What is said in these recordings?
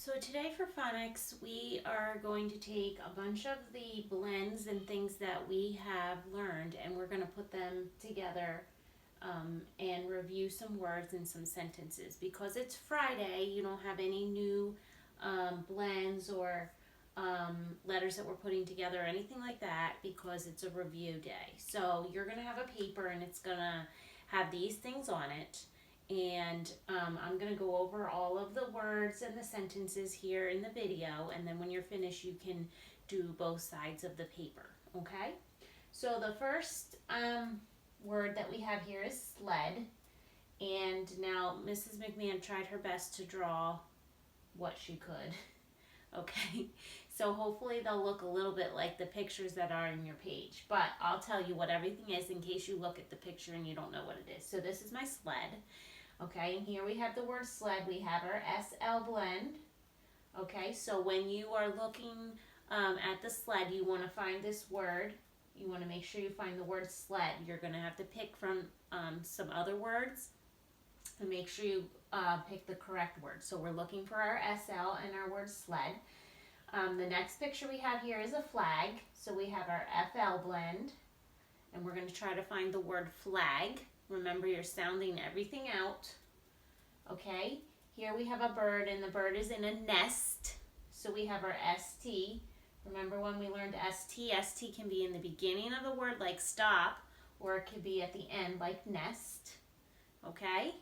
So today for phonics, we are going to take a bunch of the blends and things that we have learned, and we're going to put them together and review some words and some sentences. Because it's Friday, you don't have any new blends or letters that we're putting together or anything like that, because it's a review day. So you're going to have a paper and it's going to have these things on it. And I'm going to go over all of the words and the sentences here in the video, and then when you're finished you can do both sides of the paper, okay? So the first word that we have here is sled, and now Mrs. McMahon tried her best to draw what she could, okay? So hopefully they'll look a little bit like the pictures that are in your page, but I'll tell you what everything is in case you look at the picture and you don't know what it is. So this is my sled. Okay, and here we have the word sled. We have our SL blend. Okay, so when you are looking at the sled, you want to find this word. You want to make sure you find the word sled. You're going to have to pick from some other words and make sure you pick the correct word. So we're looking for our SL and our word sled. The next picture we have here is a flag. So we have our FL blend, and we're going to try to find the word flag. Remember, you're sounding everything out. Okay, here we have a bird, and the bird is in a nest. So we have our ST. Remember when we learned ST? ST can be in the beginning of the word like stop, or it could be at the end like nest. Okay,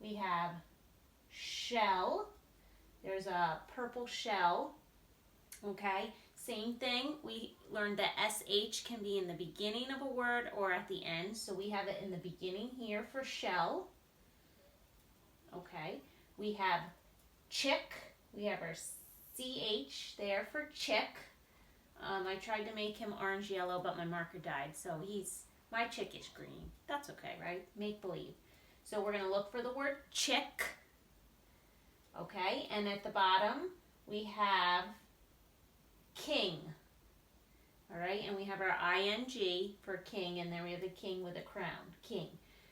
we have shell. There's a purple shell. Okay, same thing. We learned that SH can be in the beginning of a word or at the end. So we have it in the beginning here for shell. Okay, we have chick. We have our CH there for chick. I tried to make him orange yellow, but my marker died. So my chick is green. That's okay, right? Make believe. So we're going to look for the word chick. Okay, and at the bottom we have king. All right, and we have our ing for king, and then we have the king with a crown, king.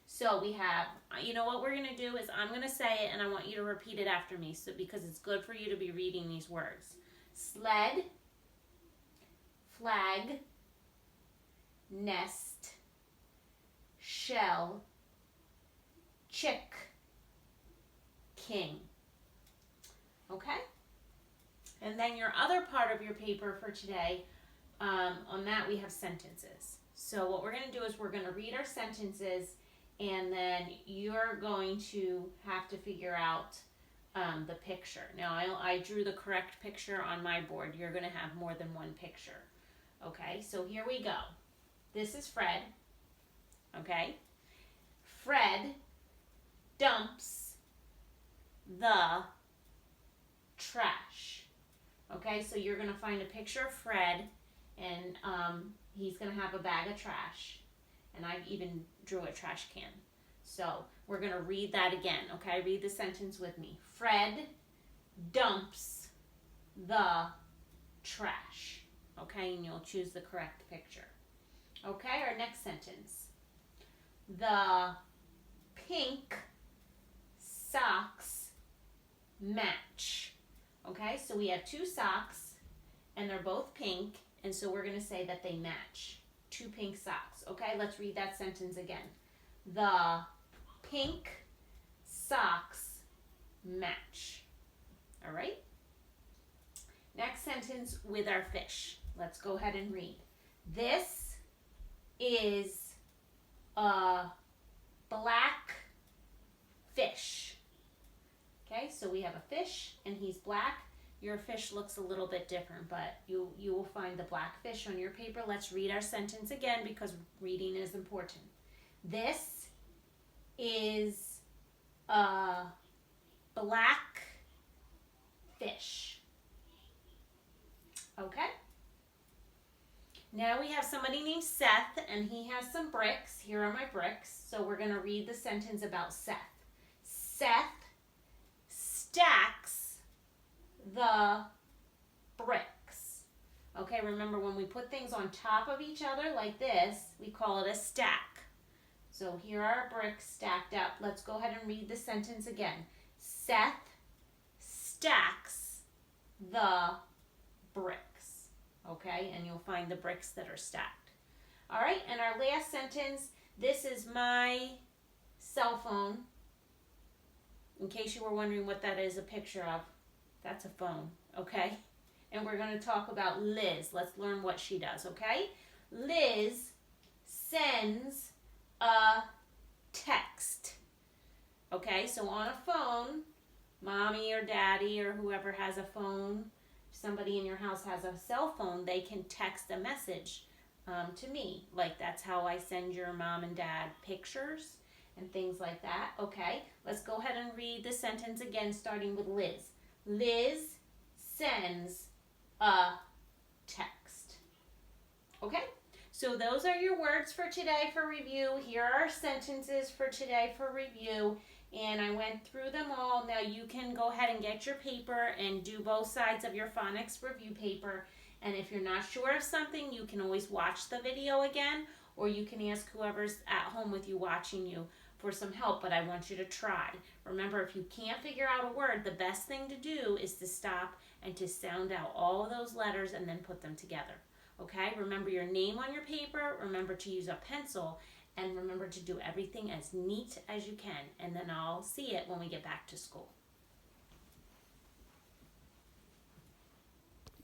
So we have, you know what we're going to do is I'm going to say it, and I want you to repeat it after me, so because it's good for you to be reading these words. Sled, flag, nest, shell, chick, king. Okay? And then your other part of your paper for today, on that we have sentences. So what we're going to do is we're going to read our sentences, and then you're going to have to figure out the picture. Now I drew the correct picture on my board. You're going to have more than one picture. Okay, so here we go. This is Fred. Okay? Fred dumps the trash. Okay, so you're going to find a picture of Fred, and he's going to have a bag of trash. And I even drew a trash can. So we're going to read that again. Okay, read the sentence with me. Fred dumps the trash. Okay, and you'll choose the correct picture. Okay, our next sentence. The pink socks match. Okay, so we have two socks, and they're both pink, and so we're going to say that they match. Two pink socks. Okay, let's read that sentence again. The pink socks match. All right? Next sentence with our fish. Let's go ahead and read. This is a black fish. Okay, so we have a fish, and he's black. Your fish looks a little bit different, but you will find the black fish on your paper. Let's read our sentence again, because reading is important. This is a black fish. Okay? Now we have somebody named Seth, and he has some bricks. Here are my bricks. So we're going to read the sentence about Seth. Seth stacks the bricks. Okay, remember when we put things on top of each other like this, we call it a stack. So here are our bricks stacked up. Let's go ahead and read the sentence again. Seth stacks the bricks. Okay, and you'll find the bricks that are stacked. All right, and our last sentence, this is my cell phone. In case you were wondering what that is a picture of, that's a phone, okay? And we're going to talk about Liz. Let's learn what she does, okay? Liz sends a text. Okay, so on a phone, mommy or daddy or whoever has a phone, somebody in your house has a cell phone, they can text a message to me. Like, that's how I send your mom and dad pictures and things like that. Okay, let's go ahead and read the sentence again, starting with Liz. Liz sends a text. Okay, so those are your words for today for review. Here are our sentences for today for review. And I went through them all. Now you can go ahead and get your paper and do both sides of your phonics review paper. And if you're not sure of something, you can always watch the video again, or you can ask whoever's at home with you watching you for some help, but I want you to try. Remember, if you can't figure out a word, the best thing to do is to stop and to sound out all of those letters and then put them together. Okay? Remember your name on your paper, remember to use a pencil, and remember to do everything as neat as you can. And then I'll see it when we get back to school.